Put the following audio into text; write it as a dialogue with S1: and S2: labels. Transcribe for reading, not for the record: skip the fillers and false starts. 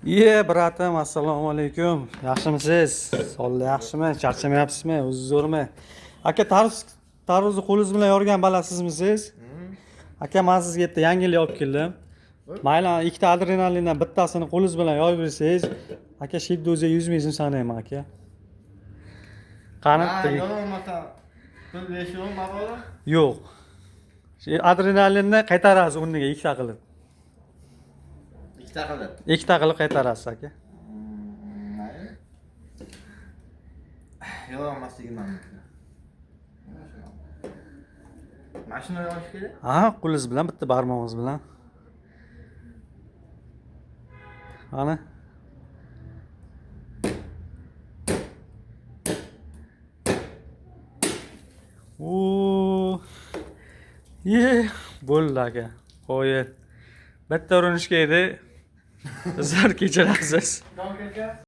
S1: Bratim, assalomu alaykum. Yaxshimisiz? Sog'lik yaxshimi? Charchamayapsizmi? O'zingiz zo'rmi? Aka, tarvuzni qo'lingiz bilan yorgan balasizmi siz? Aka, men sizga yerda yangi yil olib keldim. Mayli, ikkita adrenalindan bittasini qo'lingiz bilan yoyib bersangiz, aka, shidda o'zi 100 ming sanayman, aka. Qani?
S2: Yo'lmasa pul berishim ma'qulmi?
S1: Yo'q. Adrenalinni qaytarasiz o'rniga ikkita qilib.
S2: Ikkita qilib.
S1: Ikkita qilib qaytarasiz, aka.
S2: Yo'lmasa 20 ming. Mashina olish kerak?
S1: Ha, qo'lingiz bilan, bitta barmog'ingiz bilan. Qani? Bo'ldi aka. Qo'ying. Bitta urinishga edi. Bizlar kechirasiz.